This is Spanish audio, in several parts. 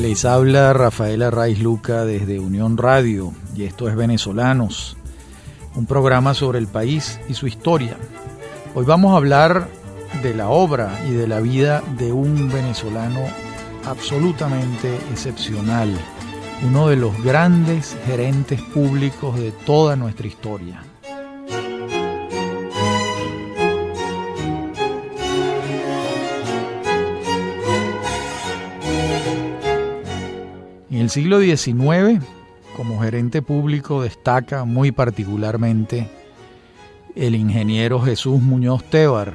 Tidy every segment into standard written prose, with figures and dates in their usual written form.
Les habla Rafael Arraiz Luca desde Unión Radio y esto es Venezolanos, un programa sobre el país y su historia. Hoy vamos a hablar de la obra y de la vida de un venezolano absolutamente excepcional, uno de los grandes gerentes públicos de toda nuestra historia. En el siglo XIX, como gerente público destaca muy particularmente el ingeniero Jesús Muñoz Tebar,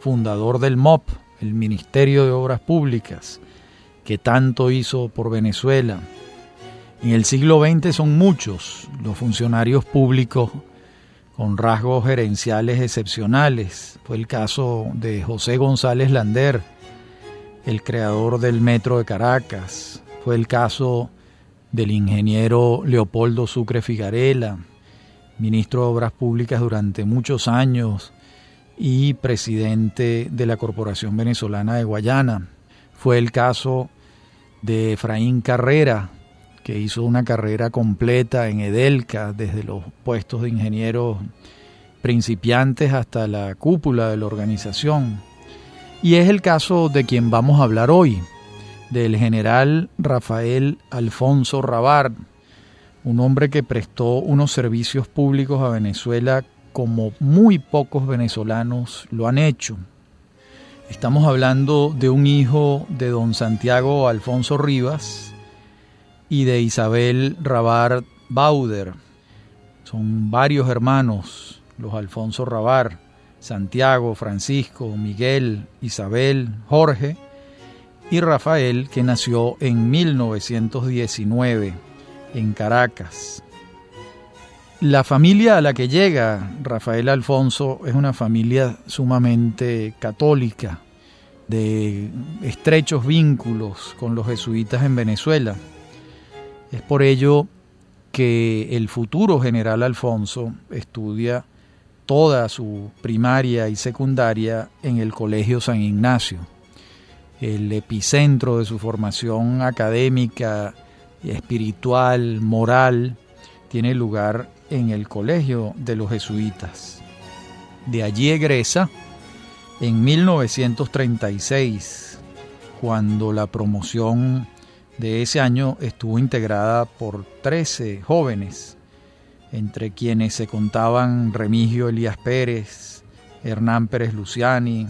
fundador del MOP, el Ministerio de Obras Públicas, que tanto hizo por Venezuela. En el siglo XX son muchos los funcionarios públicos con rasgos gerenciales excepcionales. Fue el caso de José González Lander, el creador del Metro de Caracas. Fue el caso del ingeniero Leopoldo Sucre Figarela, ministro de Obras Públicas durante muchos años y presidente de la Corporación Venezolana de Guayana. Fue el caso de Efraín Carrera, que hizo una carrera completa en Edelca, desde los puestos de ingenieros principiantes hasta la cúpula de la organización. Y es el caso de quien vamos a hablar hoy, del general Rafael Alfonso Rabar, un hombre que prestó unos servicios públicos a Venezuela como muy pocos venezolanos lo han hecho. Estamos hablando de un hijo de don Santiago Alfonso Rivas y de Isabel Rabar Bauder. Son varios hermanos, los Alfonso Rabar: Santiago, Francisco, Miguel, Isabel, Jorge y Rafael, que nació en 1919 en Caracas. La familia a la que llega Rafael Alfonso es una familia sumamente católica, de estrechos vínculos con los jesuitas en Venezuela. Es por ello que el futuro general Alfonso estudia toda su primaria y secundaria en el Colegio San Ignacio. El epicentro de su formación académica, espiritual, moral, tiene lugar en el Colegio de los Jesuitas. De allí egresa en 1936, cuando la promoción de ese año estuvo integrada por 13 jóvenes, entre quienes se contaban Remigio Elías Pérez, Hernán Pérez Luciani,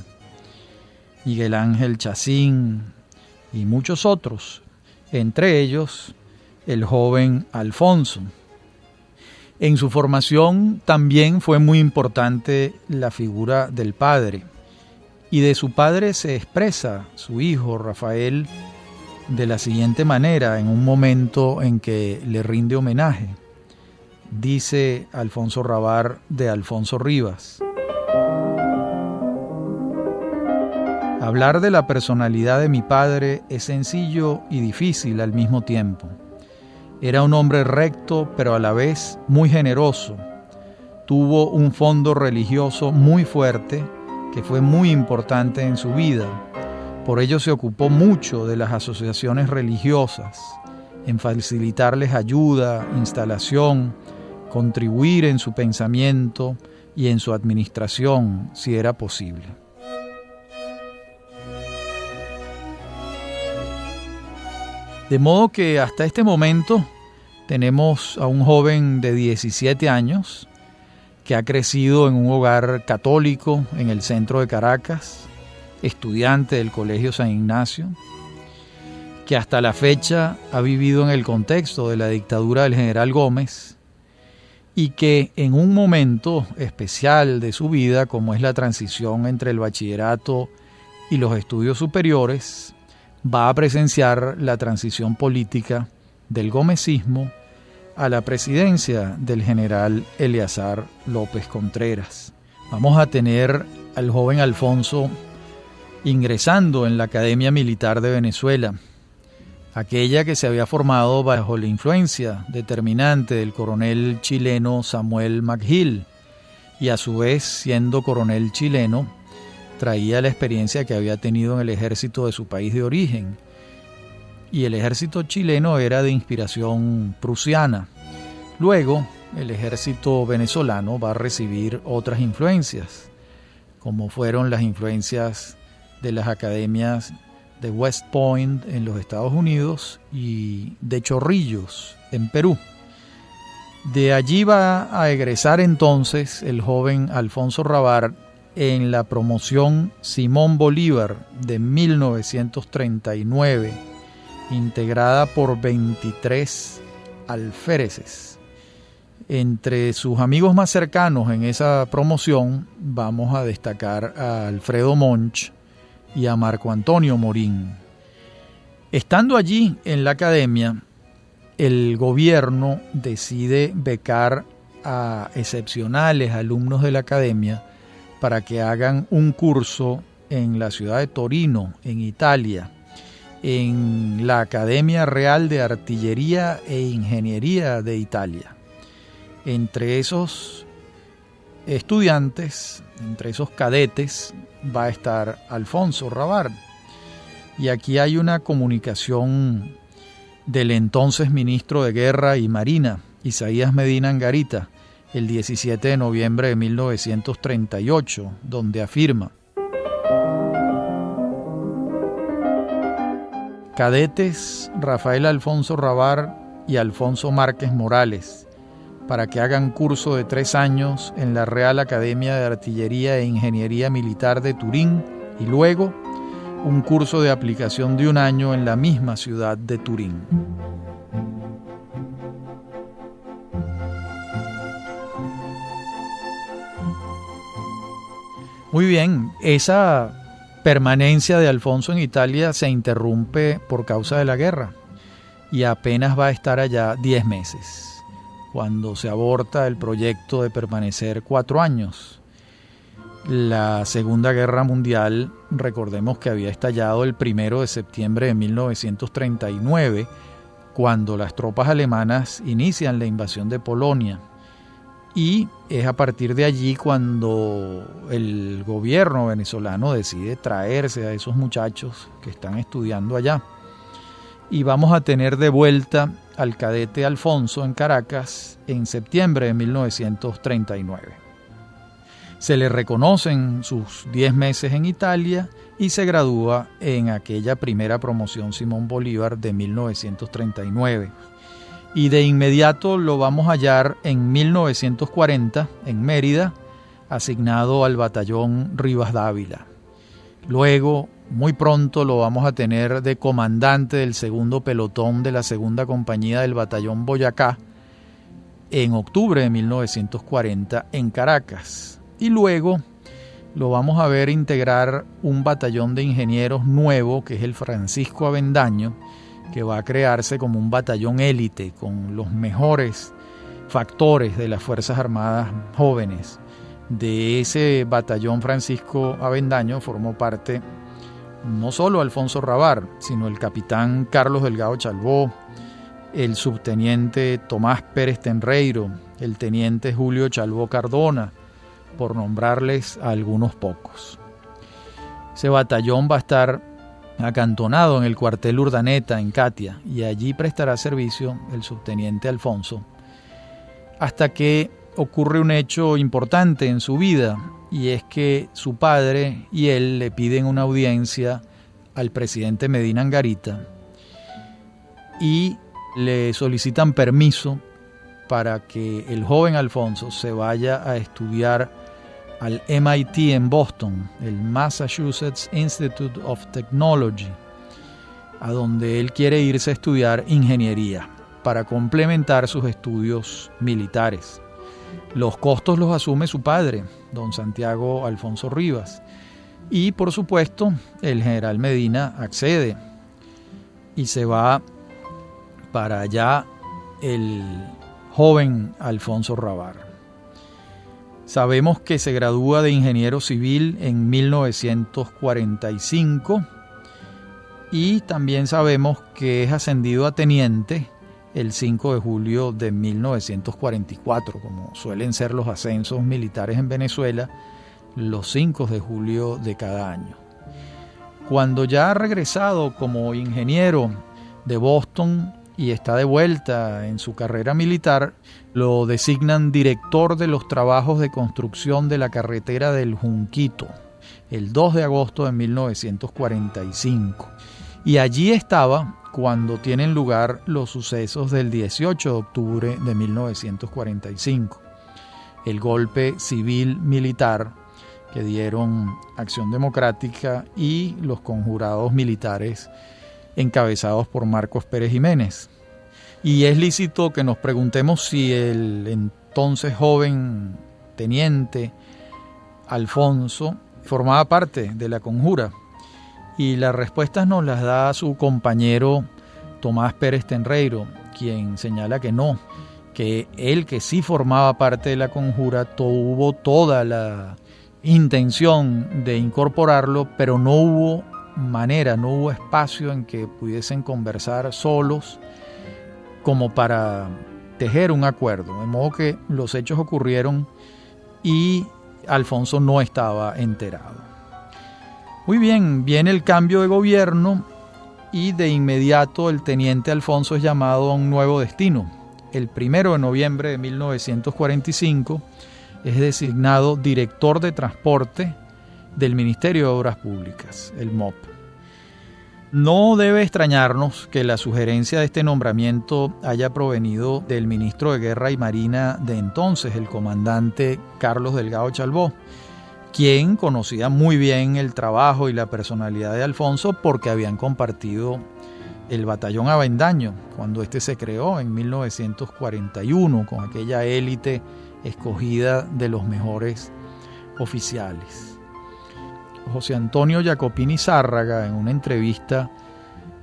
Miguel Ángel Chacín y muchos otros, entre ellos el joven Alfonso. En su formación también fue muy importante la figura del padre, y de su padre se expresa su hijo Rafael de la siguiente manera en un momento en que le rinde homenaje. Dice Alfonso Rabar de Alfonso Rivas: hablar de la personalidad de mi padre es sencillo y difícil al mismo tiempo. Era un hombre recto, pero a la vez muy generoso. Tuvo un fondo religioso muy fuerte, que fue muy importante en su vida. Por ello se ocupó mucho de las asociaciones religiosas, en facilitarles ayuda, instalación, contribuir en su pensamiento y en su administración, si era posible. De modo que hasta este momento tenemos a un joven de 17 años que ha crecido en un hogar católico en el centro de Caracas, estudiante del Colegio San Ignacio, que hasta la fecha ha vivido en el contexto de la dictadura del general Gómez y que en un momento especial de su vida, como es la transición entre el bachillerato y los estudios superiores, va a presenciar la transición política del gomecismo a la presidencia del general Eleazar López Contreras. Vamos a tener al joven Alfonso ingresando en la Academia Militar de Venezuela, aquella que se había formado bajo la influencia determinante del coronel chileno Samuel McGill, y a su vez, siendo coronel chileno, traía la experiencia que había tenido en el ejército de su país de origen. y el ejército chileno era de inspiración prusiana. Luego, el ejército venezolano va a recibir otras influencias, como fueron las influencias de las academias de West Point en los Estados Unidos y de Chorrillos en Perú. De allí va a egresar entonces el joven Alfonso Rabart en la promoción Simón Bolívar de 1939, integrada por 23 alféreces. Entre sus amigos más cercanos en esa promoción vamos a destacar a Alfredo Monch y a Marco Antonio Morín. Estando allí en la academia, el gobierno decide becar a excepcionales alumnos de la academia para que hagan un curso en la ciudad de Torino, en Italia, en la Academia Real de Artillería e Ingeniería de Italia. Entre esos estudiantes, entre esos cadetes, va a estar Alfonso Rabart. Y aquí hay una comunicación del entonces ministro de Guerra y Marina, Isaías Medina Angarita, el 17 de noviembre de 1938, donde afirma: cadetes Rafael Alfonso Rabart y Alfonso Márquez Morales, para que hagan curso de 3 años en la Real Academia de Artillería e Ingeniería Militar de Turín y luego un curso de aplicación de 1 año en la misma ciudad de Turín. Muy bien, esa permanencia de Alfonso en Italia se interrumpe por causa de la guerra y apenas va a estar allá 10 meses, cuando se aborta el proyecto de permanecer 4 años. La Segunda Guerra Mundial, recordemos que había estallado el 1 de septiembre de 1939, cuando las tropas alemanas inician la invasión de Polonia. Y es a partir de allí cuando el gobierno venezolano decide traerse a esos muchachos que están estudiando allá. Y vamos a tener de vuelta al cadete Alfonso en Caracas en septiembre de 1939. Se le reconocen sus 10 meses en Italia y se gradúa en aquella primera promoción Simón Bolívar de 1939. Y de inmediato lo vamos a hallar en 1940 en Mérida, asignado al batallón Rivas Dávila. Luego, muy pronto lo vamos a tener de comandante del segundo pelotón de la segunda compañía del batallón Boyacá en octubre de 1940 en Caracas. Y luego lo vamos a ver integrar un batallón de ingenieros nuevo, que es el Francisco Avendaño, que va a crearse como un batallón élite con los mejores factores de las Fuerzas Armadas jóvenes. De ese batallón Francisco Avendaño formó parte no solo Alfonso Rabart, sino el capitán Carlos Delgado Chalbó, el subteniente Tomás Pérez Tenreiro, el teniente Julio Chalbó Cardona, por nombrarles a algunos pocos. Ese batallón va a estar acantonado en el cuartel Urdaneta en Catia, y allí prestará servicio el subteniente Alfonso, hasta que ocurre un hecho importante en su vida, y es que su padre y él le piden una audiencia al presidente Medina Angarita y le solicitan permiso para que el joven Alfonso se vaya a estudiar al MIT en Boston, el Massachusetts Institute of Technology, a donde él quiere irse a estudiar ingeniería para complementar sus estudios militares. Los costos los asume su padre, don Santiago Alfonso Rivas, y por supuesto el general Medina accede y se va para allá el joven Alfonso Rabart. Sabemos que se gradúa de ingeniero civil en 1945 y también sabemos que es ascendido a teniente el 5 de julio de 1944, como suelen ser los ascensos militares en Venezuela, los 5 de julio de cada año. Cuando ya ha regresado como ingeniero de Boston y está de vuelta en su carrera militar, lo designan director de los trabajos de construcción de la carretera del Junquito, el 2 de agosto de 1945. Y allí estaba cuando tienen lugar los sucesos del 18 de octubre de 1945, el golpe civil-militar que dieron Acción Democrática y los conjurados militares encabezados por Marcos Pérez Jiménez. Y es lícito que nos preguntemos si el entonces joven teniente Alfonso formaba parte de la conjura. Y las respuestas nos las da su compañero Tomás Pérez Tenreiro, quien señala que no, que él, que sí formaba parte de la conjura, tuvo toda la intención de incorporarlo, pero no hubo manera, no hubo espacio en que pudiesen conversar solos como para tejer un acuerdo, de modo que los hechos ocurrieron y Alfonso no estaba enterado. Muy bien, viene el cambio de gobierno y de inmediato el teniente Alfonso es llamado a un nuevo destino. El 1 de noviembre de 1945 es designado director de transporte del Ministerio de Obras Públicas, el MOP. No debe extrañarnos que la sugerencia de este nombramiento haya provenido del ministro de Guerra y Marina de entonces, el comandante Carlos Delgado Chalbaud, quien conocía muy bien el trabajo y la personalidad de Alfonso porque habían compartido el batallón Avendaño cuando este se creó en 1941 con aquella élite escogida de los mejores oficiales. José Antonio Jacopini Zárraga, en una entrevista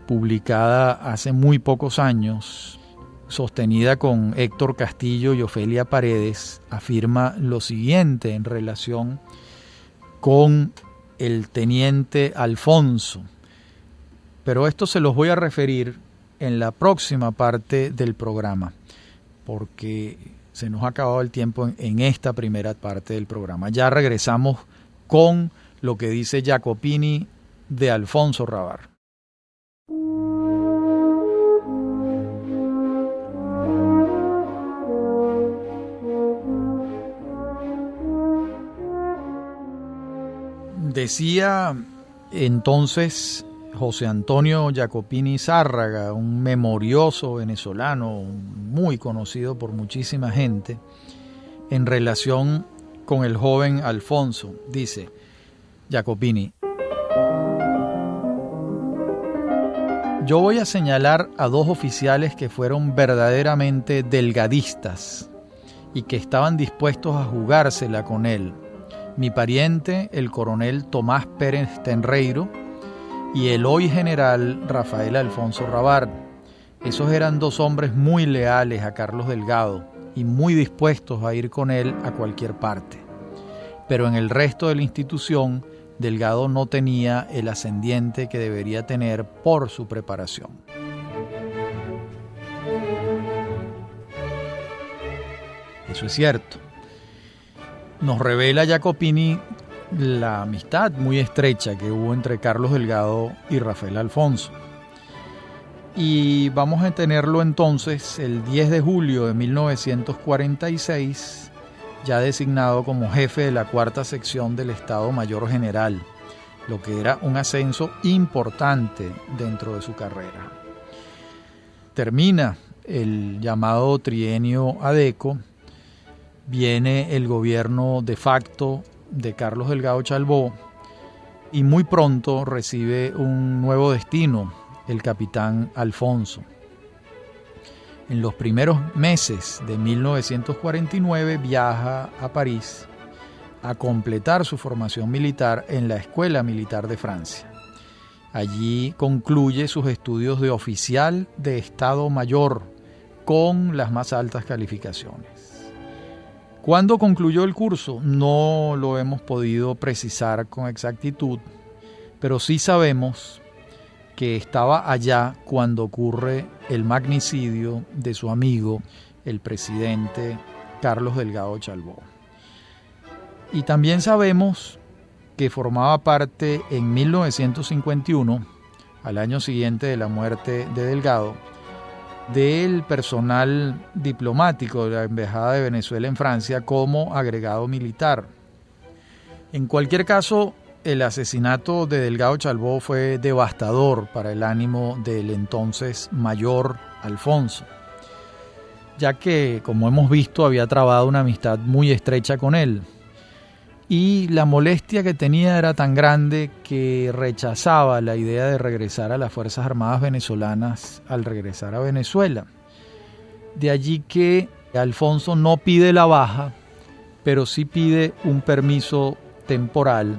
publicada hace muy pocos años, sostenida con Héctor Castillo y Ofelia Paredes, afirma lo siguiente en relación con el teniente Alfonso. Pero esto se los voy a referir en la próxima parte del programa, porque se nos ha acabado el tiempo en esta primera parte del programa. Ya regresamos con lo que dice Jacopini de Alfonso Rabbar. Decía entonces José Antonio Jacopini Zárraga, un memorioso venezolano muy conocido por muchísima gente, en relación con el joven Alfonso. Dice Jacopini: yo voy a señalar a dos oficiales que fueron verdaderamente delgadistas y que estaban dispuestos a jugársela con él. Mi pariente, el coronel Tomás Pérez Tenreiro, y el hoy general Rafael Alfonso Rabbar. Esos eran dos hombres muy leales a Carlos Delgado y muy dispuestos a ir con él a cualquier parte. Pero en el resto de la institución, Delgado no tenía el ascendiente que debería tener por su preparación. Eso es cierto. Nos revela Jacopini la amistad muy estrecha que hubo entre Carlos Delgado y Rafael Alfonso. Y vamos a tenerlo entonces el 10 de julio de 1946, ya designado como jefe de la cuarta sección del Estado Mayor General, lo que era un ascenso importante dentro de su carrera. Termina el llamado trienio Adeco, viene el gobierno de facto de Carlos Delgado Chalbaud y muy pronto recibe un nuevo destino, el capitán Alfonso. En los primeros meses de 1949 viaja a París a completar su formación militar en la Escuela Militar de Francia. Allí concluye sus estudios de oficial de Estado Mayor con las más altas calificaciones. ¿Cuándo concluyó el curso? No lo hemos podido precisar con exactitud, pero sí sabemos que estaba allá cuando ocurre el magnicidio de su amigo, el presidente Carlos Delgado Chalbaud. Y también sabemos que formaba parte en 1951 al año siguiente de la muerte de Delgado, del personal diplomático de la Embajada de Venezuela en Francia como agregado militar. En cualquier caso, el asesinato de Delgado Chalbaud fue devastador para el ánimo del entonces mayor Alfonso, ya que, como hemos visto, había trabado una amistad muy estrecha con él. Y la molestia que tenía era tan grande que rechazaba la idea de regresar a las Fuerzas Armadas venezolanas al regresar a Venezuela. De allí que Alfonso no pide la baja, pero sí pide un permiso temporal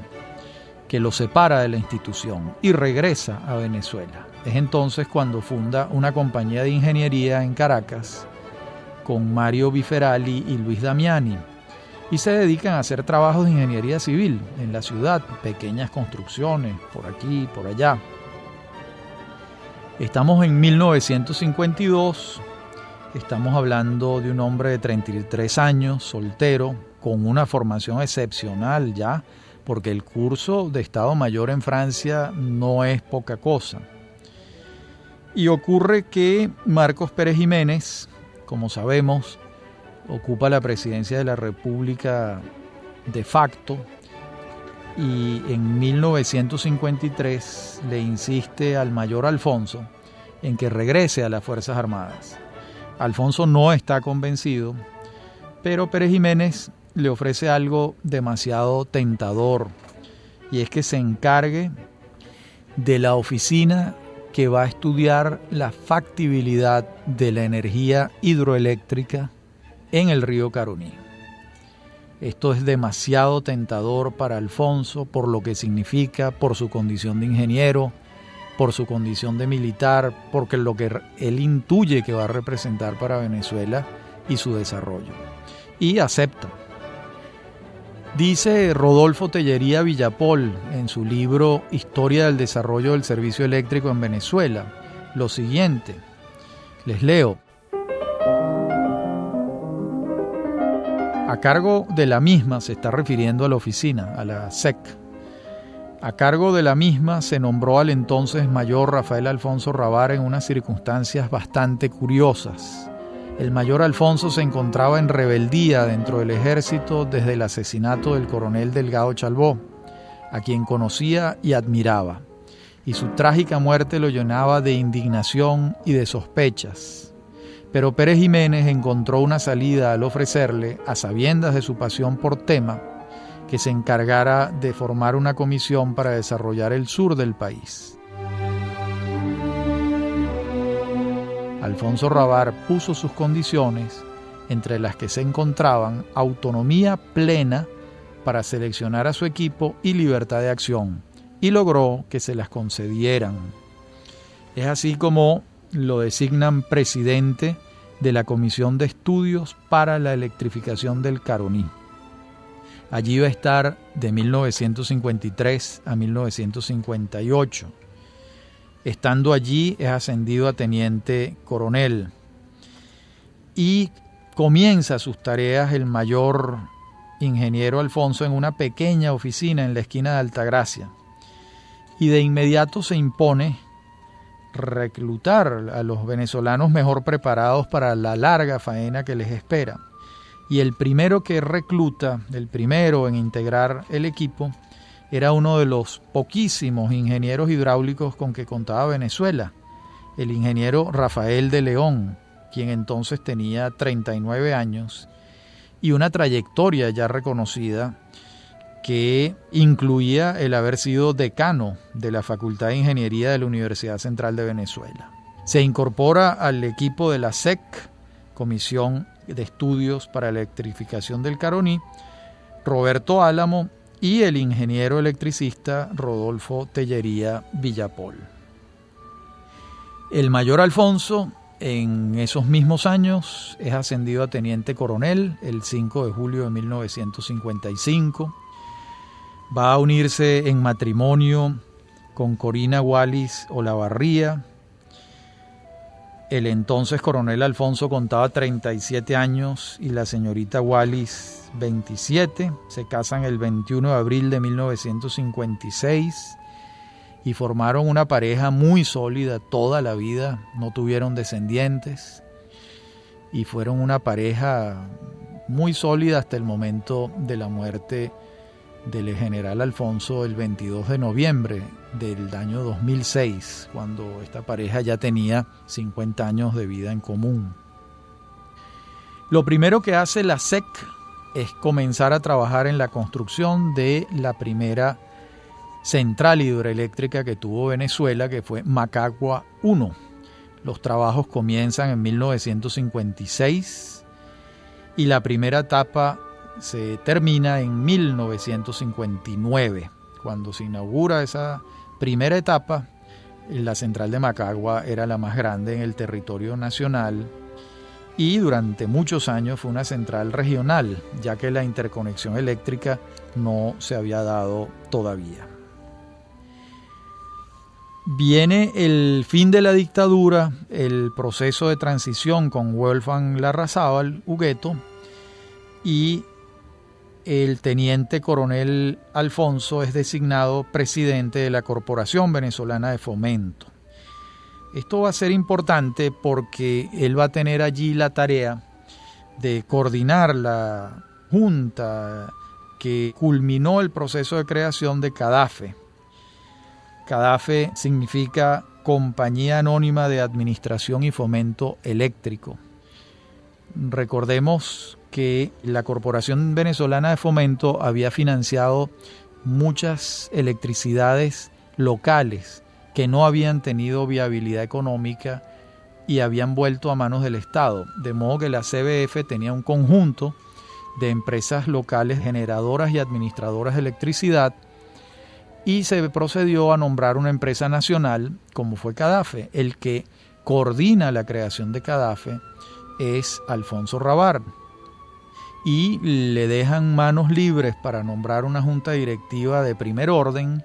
que lo separa de la institución y regresa a Venezuela. Es entonces cuando funda una compañía de ingeniería en Caracas con Mario Biferali y Luis Damiani, y se dedican a hacer trabajos de ingeniería civil en la ciudad, pequeñas construcciones por aquí y por allá. Estamos en 1952, estamos hablando de un hombre de 33 años, soltero, con una formación excepcional ya, porque el curso de Estado Mayor en Francia no es poca cosa. Y ocurre que Marcos Pérez Jiménez, como sabemos, ocupa la presidencia de la República de facto y en 1953 le insiste al mayor Alfonso en que regrese a las Fuerzas Armadas. Alfonso no está convencido, pero Pérez Jiménez le ofrece algo demasiado tentador, y es que se encargue de la oficina que va a estudiar la factibilidad de la energía hidroeléctrica en el río Caroní. Esto es demasiado tentador para Alfonso por lo que significa, por su condición de ingeniero, por su condición de militar, porque lo que él intuye que va a representar para Venezuela y su desarrollo. Y acepta. Dice Rodolfo Tellería Villapol en su libro Historia del desarrollo del servicio eléctrico en Venezuela lo siguiente, les leo. A cargo de la misma, se está refiriendo a la oficina, a la SEC. A cargo de la misma se nombró al entonces mayor Rafael Alfonso Rabar en unas circunstancias bastante curiosas. El mayor Alfonso se encontraba en rebeldía dentro del ejército desde el asesinato del coronel Delgado Chalbaud, a quien conocía y admiraba, y su trágica muerte lo llenaba de indignación y de sospechas. Pero Pérez Jiménez encontró una salida al ofrecerle, a sabiendas de su pasión por tema, que se encargara de formar una comisión para desarrollar el sur del país. Alfonso Rabar puso sus condiciones, entre las que se encontraban autonomía plena para seleccionar a su equipo y libertad de acción, y logró que se las concedieran. Es así como lo designan presidente de la Comisión de Estudios para la Electrificación del Caroní. Allí va a estar de 1953 a 1958. Estando allí es ascendido a teniente coronel y comienza sus tareas el mayor ingeniero Alfonso en una pequeña oficina en la esquina de Altagracia, y de inmediato se impone reclutar a los venezolanos mejor preparados para la larga faena que les espera. Y el primero que recluta, el primero en integrar el equipo, era uno de los poquísimos ingenieros hidráulicos con que contaba Venezuela, el ingeniero Rafael de León, quien entonces tenía 39 años y una trayectoria ya reconocida que incluía el haber sido decano de la Facultad de Ingeniería de la Universidad Central de Venezuela. Se incorpora al equipo de la SEC, Comisión de Estudios para la Electrificación del Caroní, Roberto Álamo y el ingeniero electricista Rodolfo Tellería Villapol. El mayor Alfonso, en esos mismos años, es ascendido a teniente coronel el 5 de julio de 1955. Va a unirse en matrimonio con Corina Wallis Olavarría. El entonces coronel Alfonso contaba 37 años y la señorita Wallis 27. Se casan el 21 de abril de 1956 y formaron una pareja muy sólida toda la vida, no tuvieron descendientes y fueron una pareja muy sólida hasta el momento de la muerte del general Alfonso el 22 de noviembre del año 2006, cuando esta pareja ya tenía 50 años de vida en común. Lo primero que hace la SEC es comenzar a trabajar en la construcción de la primera central hidroeléctrica que tuvo Venezuela, que fue Macagua 1. Los trabajos comienzan en 1956 y la primera etapa se termina en 1959. Cuando se inaugura esa primera etapa, la central de Macagua era la más grande en el territorio nacional y durante muchos años fue una central regional, ya que la interconexión eléctrica no se había dado todavía. Viene el fin de la dictadura, el proceso de transición con Wolfgang Larrazábal Hugueto y el teniente coronel Alfonso es designado presidente de la Corporación Venezolana de Fomento. Esto va a ser importante porque él va a tener allí la tarea de coordinar la junta que culminó el proceso de creación de CADAFE. CADAFE significa Compañía Anónima de Administración y Fomento Eléctrico. Recordemos que la Corporación Venezolana de Fomento había financiado muchas electricidades locales que no habían tenido viabilidad económica y habían vuelto a manos del Estado, de modo que la CBF tenía un conjunto de empresas locales generadoras y administradoras de electricidad y se procedió a nombrar una empresa nacional como fue CADAFE. El que coordina la creación de CADAFE es Alfonso Rabar y le dejan manos libres para nombrar una junta directiva de primer orden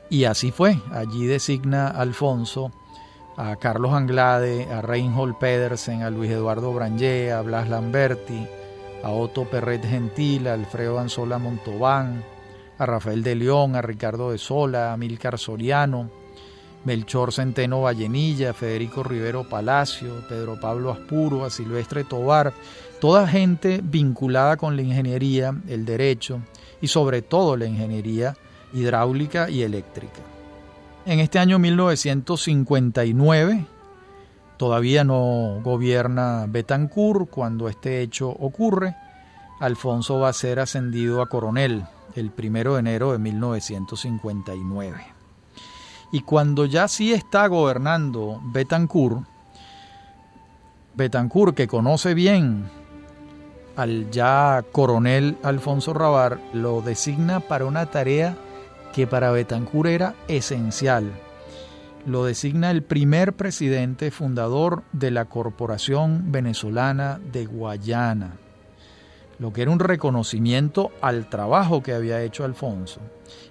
y así fue. Allí designa Alfonso a Carlos Anglade, a Reinhold Pedersen, a Luis Eduardo Brangé, a Blas Lamberti, a Otto Perret Gentil, a Alfredo Anzola Montobán, a Rafael de León, a Ricardo de Sola, a Amílcar Soriano, Melchor Centeno Vallenilla, Federico Rivero Palacio, Pedro Pablo Aspuro, a Silvestre Tobar, toda gente vinculada con la ingeniería, el derecho y sobre todo la ingeniería hidráulica y eléctrica. En este año 1959 todavía no gobierna Betancur. Cuando este hecho ocurre, Alfonso va a ser ascendido a coronel el 1 de enero de 1959. Y cuando ya sí está gobernando Betancur, que conoce bien al ya coronel Alfonso Rabar, lo designa para una tarea que para Betancur era esencial. Lo designa el primer presidente fundador de la Corporación Venezolana de Guayana, lo que era un reconocimiento al trabajo que había hecho Alfonso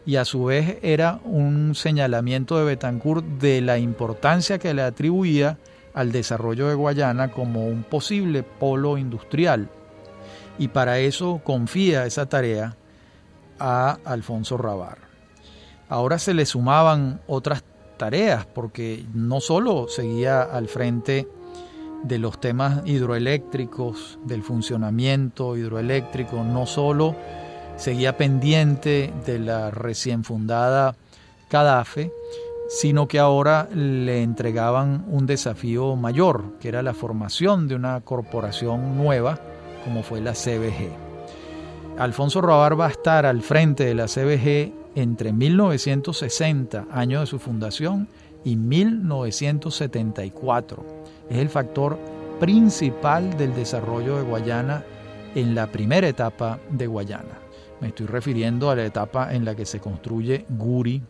y a su vez era un señalamiento de Betancur de la importancia que le atribuía al desarrollo de Guayana como un posible polo industrial, y para eso confía esa tarea a Alfonso Rabar. Ahora se le sumaban otras tareas porque no solo seguía al frente de los temas hidroeléctricos, del funcionamiento hidroeléctrico, no solo seguía pendiente de la recién fundada CADAFE, sino que ahora le entregaban un desafío mayor, que era la formación de una corporación nueva, como fue la CBG. Alfonso Rabar va a estar al frente de la CBG entre 1960, año de su fundación, y 1974. Es el factor principal del desarrollo de Guayana en la primera etapa de Guayana. Me estoy refiriendo a la etapa en la que se construye Guri,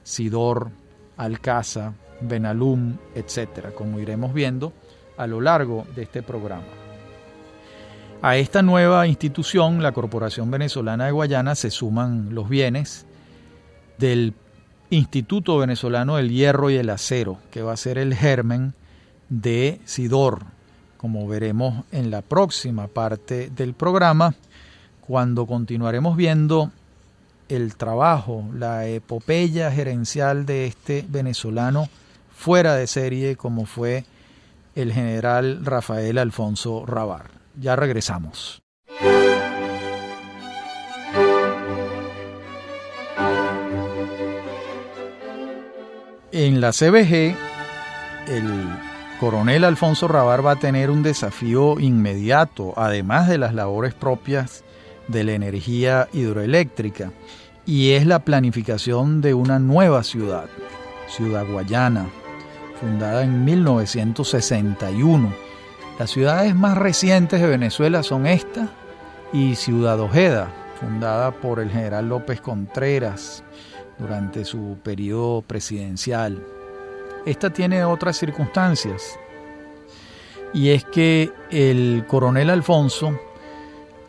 Sidor, Alcázar, Benalum, etc., como iremos viendo a lo largo de este programa. A esta nueva institución, la Corporación Venezolana de Guayana, se suman los bienes del Instituto Venezolano del Hierro y el Acero, que va a ser el germen de Sidor, como veremos en la próxima parte del programa, cuando continuaremos viendo el trabajo, la epopeya gerencial de este venezolano fuera de serie como fue el general Rafael Alfonso Ravar. Ya regresamos. En la CBG, el coronel Alfonso Ravar va a tener un desafío inmediato, además de las labores propias de la energía hidroeléctrica, y es la planificación de una nueva ciudad, Ciudad Guayana, fundada en 1961. Las ciudades más recientes de Venezuela son esta y Ciudad Ojeda, fundada por el general López Contreras durante su periodo presidencial. Esta tiene otras circunstancias, y es que el coronel Alfonso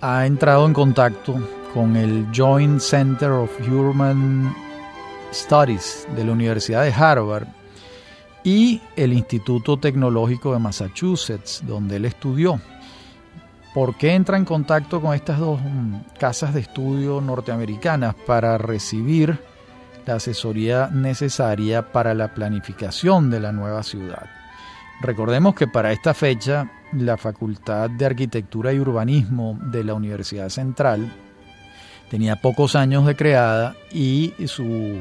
ha entrado en contacto con el Joint Center of Human Studies de la Universidad de Harvard y el Instituto Tecnológico de Massachusetts, donde él estudió. ¿Por qué entra en contacto con estas dos casas de estudio norteamericanas? Para recibir la asesoría necesaria para la planificación de la nueva ciudad. Recordemos que para esta fecha la Facultad de Arquitectura y Urbanismo de la Universidad Central tenía pocos años de creada y sus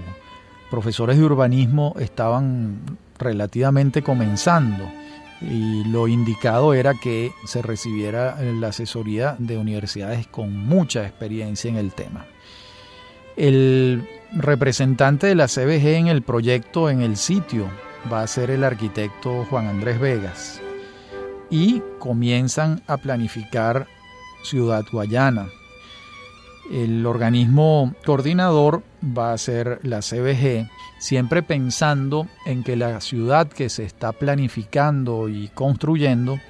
profesores de urbanismo estaban relativamente comenzando, y lo indicado era que se recibiera la asesoría de universidades con mucha experiencia en el tema. El representante de la CBG en el proyecto, en el sitio, va a ser el arquitecto Juan Andrés Vegas, y comienzan a planificar Ciudad Guayana. El organismo coordinador va a ser la CBG, siempre pensando en que la ciudad que se está planificando y construyendo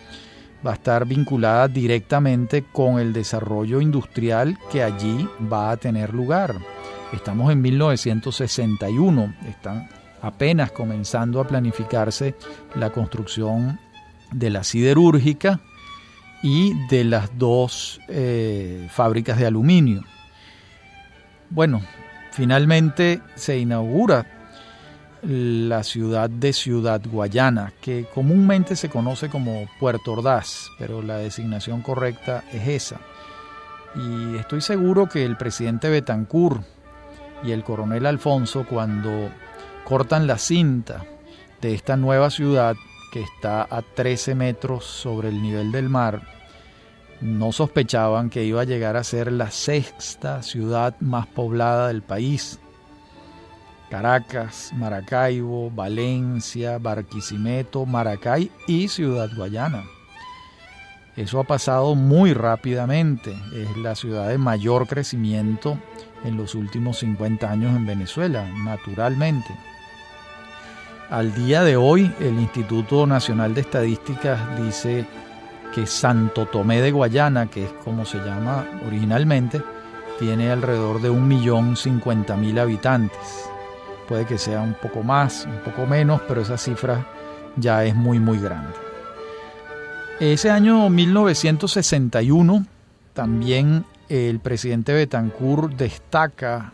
va a estar vinculada directamente con el desarrollo industrial que allí va a tener lugar. Estamos en 1961, están apenas comenzando a planificarse la construcción de la siderúrgica y de las dos fábricas de aluminio. Bueno, finalmente se inaugura la ciudad de Ciudad Guayana, que comúnmente se conoce como Puerto Ordaz, pero la designación correcta es esa. Y estoy seguro que el presidente Betancur y el coronel Alfonso, cuando cortan la cinta de esta nueva ciudad que está a 13 metros sobre el nivel del mar, no sospechaban que iba a llegar a ser la sexta ciudad más poblada del país. Caracas, Maracaibo, Valencia, Barquisimeto, Maracay y Ciudad Guayana. Eso ha pasado muy rápidamente. Es la ciudad de mayor crecimiento en los últimos 50 años en Venezuela, naturalmente. Al día de hoy, el Instituto Nacional de Estadísticas dice que Santo Tomé de Guayana, que es como se llama originalmente, tiene alrededor de 1.050.000 habitantes. Puede que sea un poco más, un poco menos, pero esa cifra ya es muy, muy grande. Ese año 1961, también el presidente Betancur destaca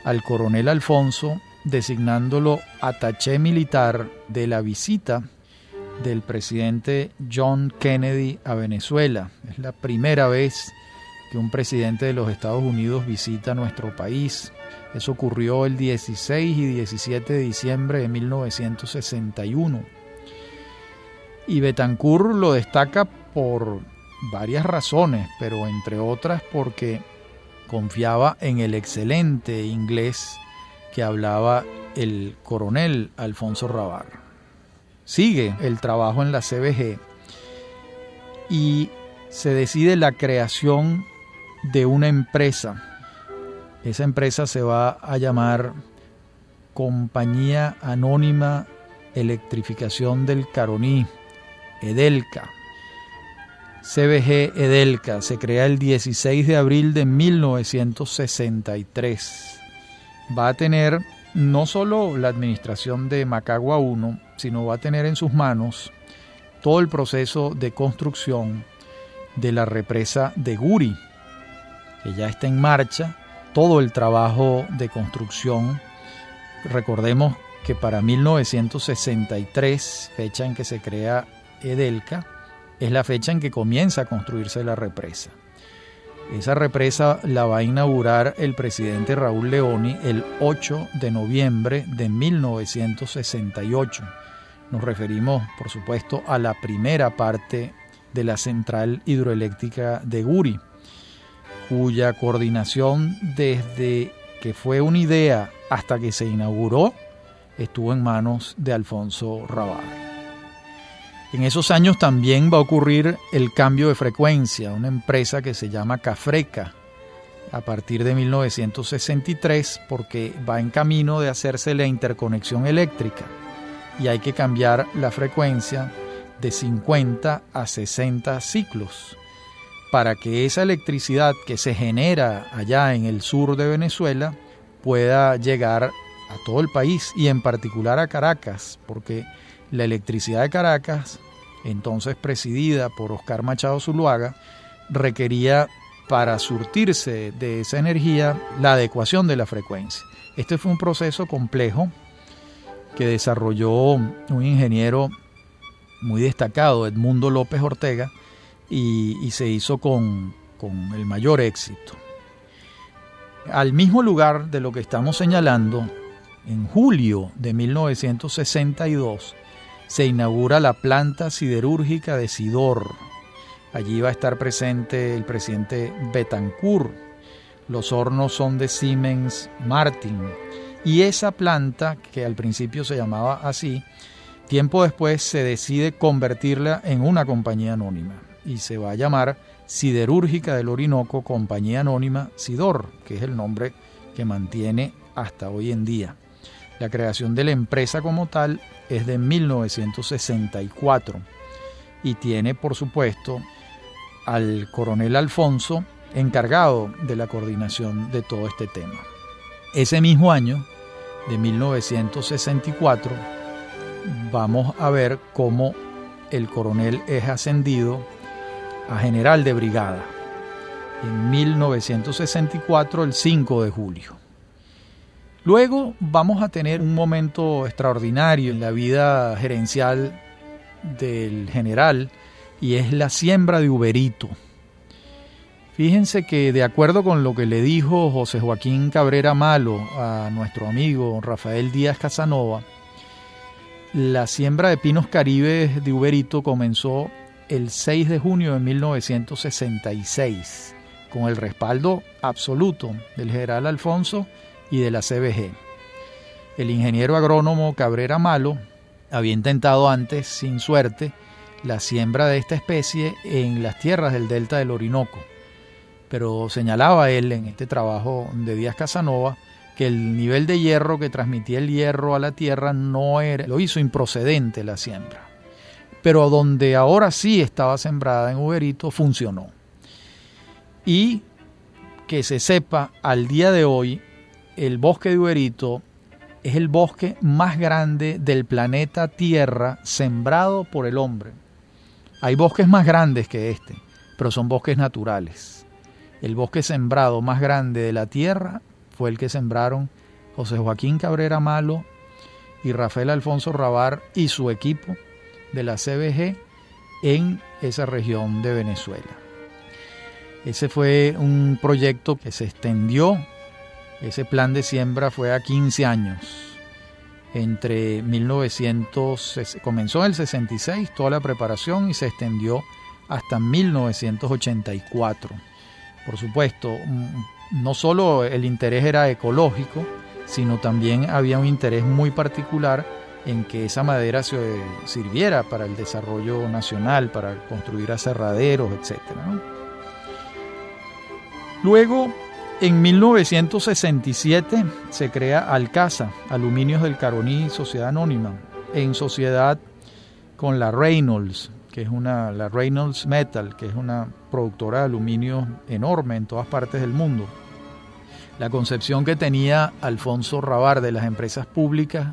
al coronel Alfonso, designándolo ataché militar de la visita del presidente John Kennedy a Venezuela. Es la primera vez que un presidente de los Estados Unidos visita nuestro país. Eso ocurrió el 16 y 17 de diciembre de 1961. Y Betancur lo destaca por varias razones, pero entre otras porque confiaba en el excelente inglés que hablaba el coronel Alfonso Ravar. Sigue el trabajo en la CBG y se decide la creación de una empresa. Esa empresa se va a llamar Compañía Anónima Electrificación del Caroní, Edelca. CBG Edelca se crea el 16 de abril de 1963. Va a tener no solo la administración de Macagua 1, sino va a tener en sus manos todo el proceso de construcción de la represa de Guri, que ya está en marcha todo el trabajo de construcción. Recordemos que para 1963, fecha en que se crea Edelca, es la fecha en que comienza a construirse la represa. Esa represa la va a inaugurar el presidente Raúl Leoni el 8 de noviembre de 1968. Nos referimos, por supuesto, a la primera parte de la central hidroeléctrica de Guri, cuya coordinación desde que fue una idea hasta que se inauguró estuvo en manos de Alfonso Rabbar. En esos años también va a ocurrir el cambio de frecuencia, una empresa que se llama Cafreca, a partir de 1963, porque va en camino de hacerse la interconexión eléctrica y hay que cambiar la frecuencia de 50 a 60 ciclos para que esa electricidad que se genera allá en el sur de Venezuela pueda llegar a todo el país y en particular a Caracas, porque la electricidad de Caracas, entonces presidida por Oscar Machado Zuluaga, requería para surtirse de esa energía la adecuación de la frecuencia. Este fue un proceso complejo que desarrolló un ingeniero muy destacado, Edmundo López Ortega, y se hizo con el mayor éxito. Al mismo lugar de lo que estamos señalando, en julio de 1962, se inaugura la planta siderúrgica de Sidor. Allí va a estar presente el presidente Betancourt. Los hornos son de Siemens Martin. Y esa planta, que al principio se llamaba así, tiempo después se decide convertirla en una compañía anónima. Y se va a llamar Siderúrgica del Orinoco, Compañía Anónima Sidor, que es el nombre que mantiene hasta hoy en día. La creación de la empresa como tal es de 1964 y tiene, por supuesto, al coronel Alfonso encargado de la coordinación de todo este tema. Ese mismo año, de 1964, vamos a ver cómo el coronel es ascendido a general de brigada en 1964, el 5 de julio. Luego vamos a tener un momento extraordinario en la vida gerencial del general y es la siembra de Uberito. Fíjense que de acuerdo con lo que le dijo José Joaquín Cabrera Malo a nuestro amigo Rafael Díaz Casanova, la siembra de pinos caribes de Uberito comenzó el 6 de junio de 1966 con el respaldo absoluto del general Alfonso y de la CBG. El ingeniero agrónomo Cabrera Malo había intentado antes, sin suerte, la siembra de esta especie en las tierras del delta del Orinoco, pero señalaba él en este trabajo de Díaz Casanova que el nivel de hierro que transmitía el hierro a la tierra no era, lo hizo improcedente la siembra, pero donde ahora sí estaba sembrada en Uberito funcionó. Y que se sepa, al día de hoy el bosque de Uberito es el bosque más grande del planeta Tierra sembrado por el hombre. Hay bosques más grandes que este, pero son bosques naturales. El bosque sembrado más grande de la Tierra fue el que sembraron José Joaquín Cabrera Malo y Rafael Alfonso Rabbar y su equipo de la CBG en esa región de Venezuela. Ese fue un proyecto que se extendió. Ese plan de siembra fue a 15 años. Comenzó en el 66 toda la preparación y se extendió hasta 1984. Por supuesto, no solo el interés era ecológico, sino también había un interés muy particular en que esa madera se sirviera para el desarrollo nacional, para construir aserraderos, etc., ¿no? Luego, en 1967 se crea Alcasa, Aluminios del Caroní, Sociedad Anónima, en sociedad con la Reynolds, la Reynolds Metal, que es una productora de aluminio enorme en todas partes del mundo. La concepción que tenía Alfonso Rabbar de las empresas públicas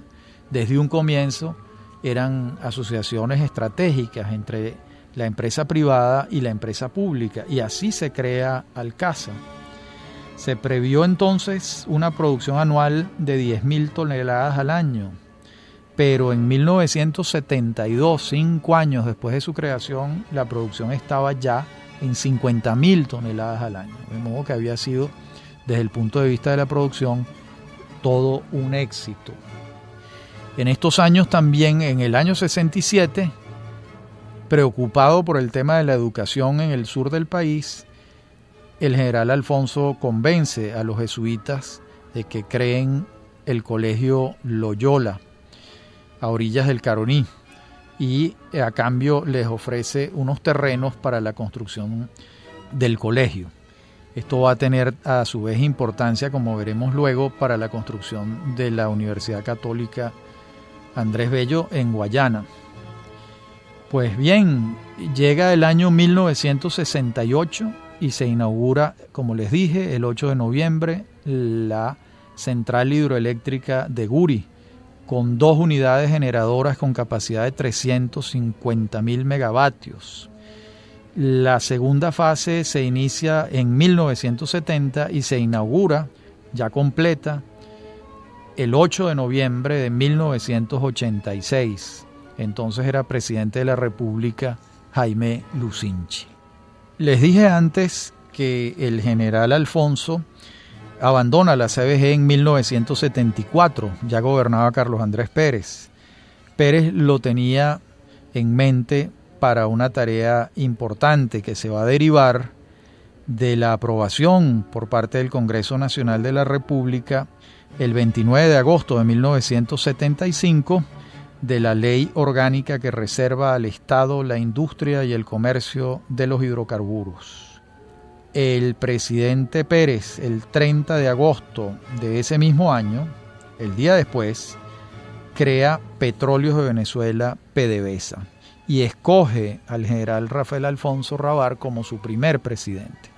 desde un comienzo eran asociaciones estratégicas entre la empresa privada y la empresa pública, y así se crea Alcasa. Se previó entonces una producción anual de 10.000 toneladas al año, pero en 1972, 5 años después de su creación, la producción estaba ya en 50.000 toneladas al año. De modo que había sido, desde el punto de vista de la producción, todo un éxito. En estos años también, en el año 67, preocupado por el tema de la educación en el sur del país, el general Alfonso convence a los jesuitas de que creen el colegio Loyola a orillas del Caroní y a cambio les ofrece unos terrenos para la construcción del colegio. Esto va a tener a su vez importancia, como veremos luego, para la construcción de la Universidad Católica Andrés Bello en Guayana. Pues bien, llega el año 1968 y se inaugura, como les dije, el 8 de noviembre, la central hidroeléctrica de Guri, con 2 unidades generadoras con capacidad de 350.000 megavatios. La segunda fase se inicia en 1970 y se inaugura, ya completa, el 8 de noviembre de 1986. Entonces era presidente de la República Jaime Lucinchi. Les dije antes que el general Alfonso abandona la CBG en 1974, ya gobernaba Carlos Andrés Pérez. Pérez lo tenía en mente para una tarea importante que se va a derivar de la aprobación por parte del Congreso Nacional de la República el 29 de agosto de 1975 de la ley orgánica que reserva al Estado la industria y el comercio de los hidrocarburos. El presidente Pérez, el 30 de agosto de ese mismo año, el día después, crea Petróleos de Venezuela, PDVSA, y escoge al general Rafael Alfonso Rabar como su primer presidente.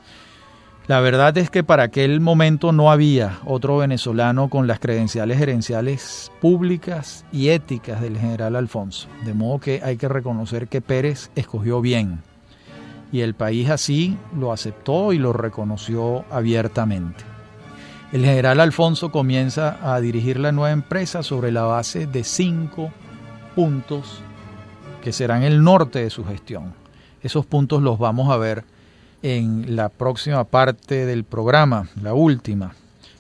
La verdad es que para aquel momento no había otro venezolano con las credenciales gerenciales públicas y éticas del general Alfonso, de modo que hay que reconocer que Pérez escogió bien, y el país así lo aceptó y lo reconoció abiertamente. El general Alfonso comienza a dirigir la nueva empresa sobre la base de 5 puntos que serán el norte de su gestión. Esos puntos los vamos a ver en la próxima parte del programa, la última.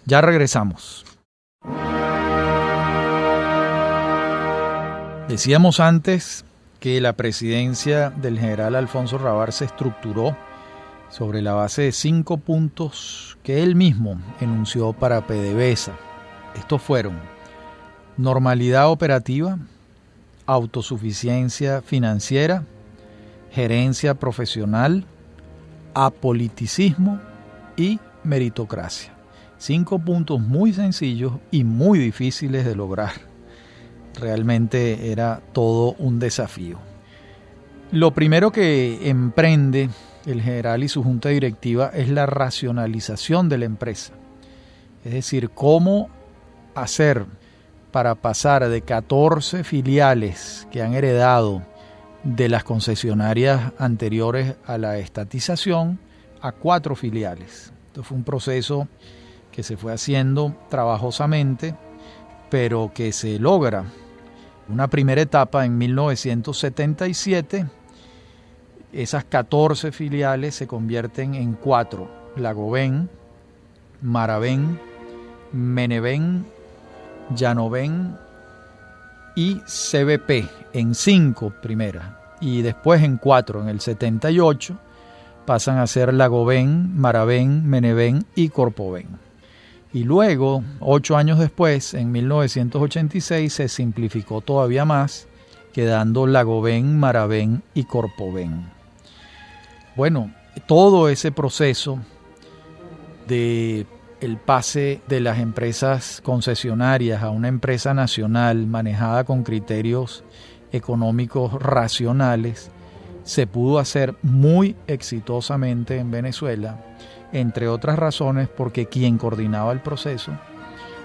Ya regresamos. Decíamos antes que la presidencia del general Alfonso Rabar se estructuró sobre la base de 5 puntos que él mismo enunció para PDVSA. Estos fueron: normalidad operativa, autosuficiencia financiera, gerencia profesional, apoliticismo y meritocracia. 5 puntos muy sencillos y muy difíciles de lograr. Realmente era todo un desafío. Lo primero que emprende el general y su junta directiva es la racionalización de la empresa. Es decir, cómo hacer para pasar de 14 filiales que han heredado de las concesionarias anteriores a la estatización a 4 filiales. Esto fue un proceso que se fue haciendo trabajosamente, pero que se logra. Una primera etapa en 1977, esas 14 filiales se convierten en 4: Lagovén, Maravén, Menevén, Llanovén y CBP, en 5 primeras, y después en 4. En el 78 pasan a ser Lagovén, Maravén, Menevén y Corpovén. Y luego, 8 años después, en 1986, se simplificó todavía más, quedando Lagovén, Maravén y Corpovén. Bueno, todo ese proceso de el pase de las empresas concesionarias a una empresa nacional manejada con criterios económicos racionales se pudo hacer muy exitosamente en Venezuela, entre otras razones porque quien coordinaba el proceso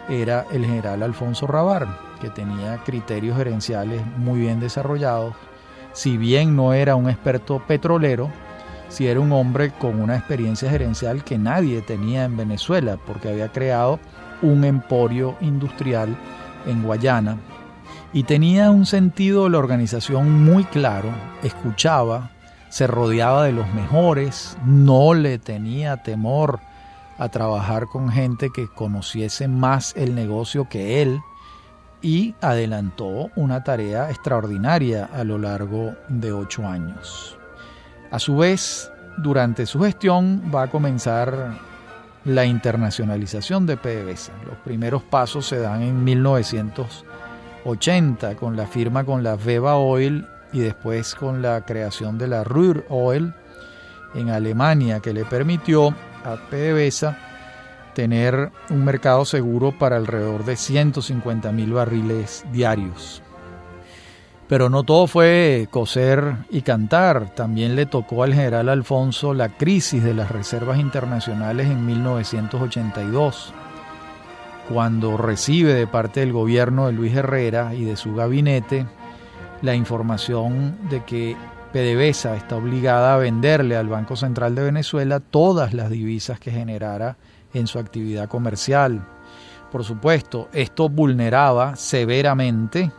era el general Alfonso Rabar, que tenía criterios gerenciales muy bien desarrollados. Si bien no era un experto petrolero, si era un hombre con una experiencia gerencial que nadie tenía en Venezuela, porque había creado un emporio industrial en Guayana y tenía un sentido de la organización muy claro, escuchaba, se rodeaba de los mejores, no le tenía temor a trabajar con gente que conociese más el negocio que él, y adelantó una tarea extraordinaria a lo largo de 8 años. A su vez, durante su gestión va a comenzar la internacionalización de PDVSA. Los primeros pasos se dan en 1980 con la firma con la Veba Oil y después con la creación de la Ruhr Oil en Alemania, que le permitió a PDVSA tener un mercado seguro para alrededor de 150.000 barriles diarios. Pero no todo fue coser y cantar. También le tocó al general Alfonso la crisis de las reservas internacionales en 1982, cuando recibe de parte del gobierno de Luis Herrera y de su gabinete la información de que PDVSA está obligada a venderle al Banco Central de Venezuela todas las divisas que generara en su actividad comercial. Por supuesto, esto vulneraba severamente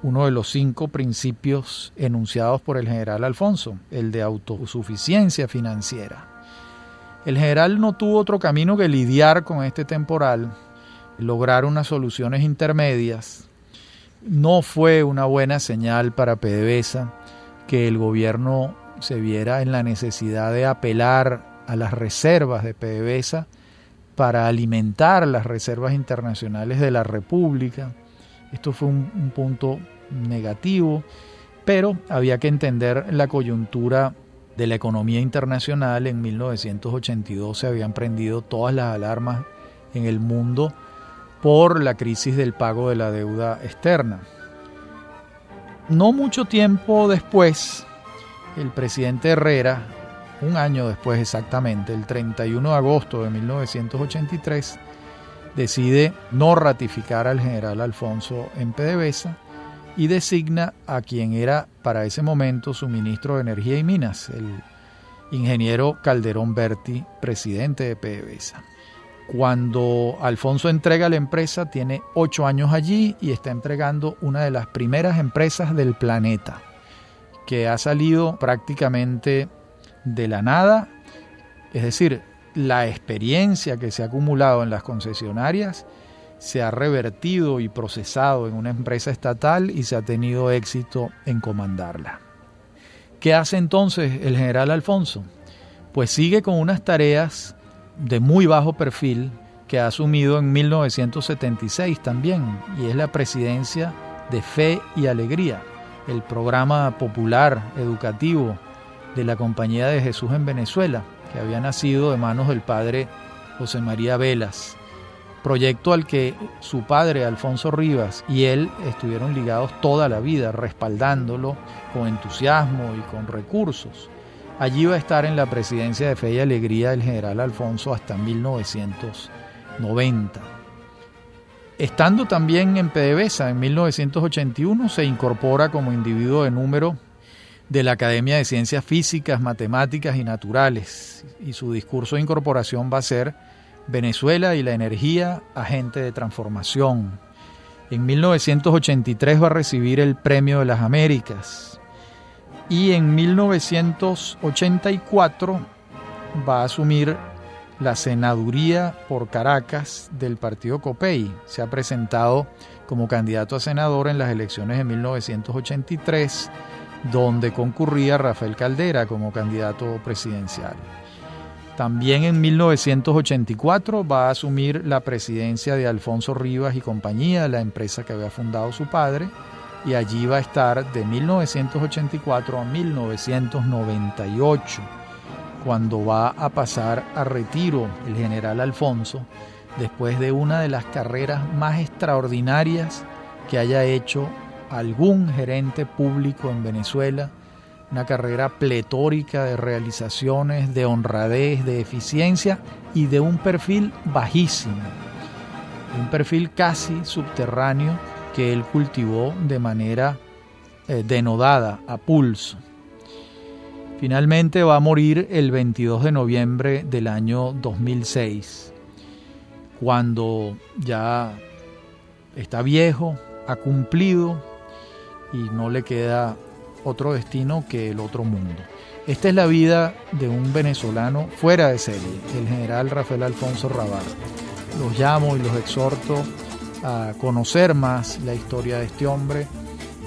uno de los 5 principios enunciados por el general Alfonso, el de autosuficiencia financiera. El general no tuvo otro camino que lidiar con este temporal, lograr unas soluciones intermedias. No fue una buena señal para PDVSA que el gobierno se viera en la necesidad de apelar a las reservas de PDVSA para alimentar las reservas internacionales de la República. Esto fue un punto negativo, pero había que entender la coyuntura de la economía internacional. En 1982 se habían prendido todas las alarmas en el mundo por la crisis del pago de la deuda externa. No mucho tiempo después, el presidente Herrera, un año después exactamente, el 31 de agosto de 1983, decide no ratificar al general Alfonso en PDVSA y designa a quien era para ese momento su ministro de Energía y Minas, el ingeniero Calderón Berti, presidente de PDVSA. Cuando Alfonso entrega la empresa, tiene 8 años allí y está entregando una de las primeras empresas del planeta, que ha salido prácticamente de la nada. Es decir, la experiencia que se ha acumulado en las concesionarias se ha revertido y procesado en una empresa estatal y se ha tenido éxito en comandarla. ¿Qué hace entonces el general Alfonso? Pues sigue con unas tareas de muy bajo perfil que ha asumido en 1976 también, y es la presidencia de Fe y Alegría, el programa popular educativo de la Compañía de Jesús en Venezuela, que había nacido de manos del padre José María Velas, proyecto al que su padre Alfonso Rivas y él estuvieron ligados toda la vida, respaldándolo con entusiasmo y con recursos. Allí va a estar en la presidencia de Fe y Alegría el general Alfonso hasta 1990. Estando también en PDVSA en 1981, se incorpora como individuo de número de la Academia de Ciencias Físicas, Matemáticas y Naturales, y su discurso de incorporación va a ser Venezuela y la energía, agente de transformación. En 1983 va a recibir el Premio de las Américas y en 1984 va a asumir la senaduría por Caracas del partido COPEI. Se ha presentado como candidato a senador en las elecciones de 1983, donde concurría Rafael Caldera como candidato presidencial. También en 1984 va a asumir la presidencia de Alfonso Rivas y compañía, la empresa que había fundado su padre, y allí va a estar de 1984 a 1998, cuando va a pasar a retiro el general Alfonso, después de una de las carreras más extraordinarias que haya hecho algún gerente público en Venezuela, una carrera pletórica de realizaciones, de honradez, de eficiencia y de un perfil bajísimo, un perfil casi subterráneo que él cultivó de manera denodada, a pulso. Finalmente va a morir el 22 de noviembre del año 2006, cuando ya está viejo, ha cumplido y no le queda otro destino que el otro mundo. Esta es la vida de un venezolano fuera de serie, el general Rafael Alfonso Rabar. Los llamo y los exhorto a conocer más la historia de este hombre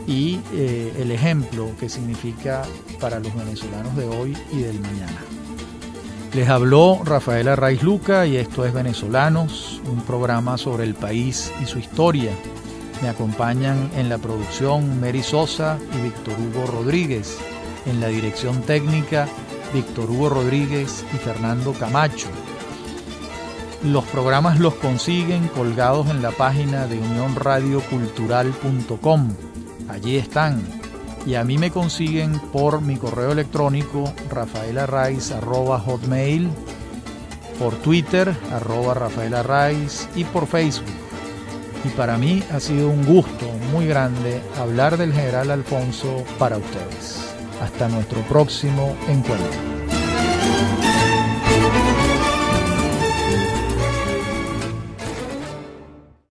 y el ejemplo que significa para los venezolanos de hoy y del mañana. Les habló Rafael Arraiz Luca y esto es Venezolanos, un programa sobre el país y su historia. Me acompañan en la producción Mary Sosa y Víctor Hugo Rodríguez, en la dirección técnica Víctor Hugo Rodríguez y Fernando Camacho. Los programas los consiguen colgados en la página de unionradiocultural.com. Allí están. Y a mí me consiguen por mi correo electrónico rafaelarraiz@hotmail, por Twitter @rafaelarraiz y por Facebook. Y para mí ha sido un gusto muy grande hablar del general Alfonso para ustedes. Hasta nuestro próximo encuentro.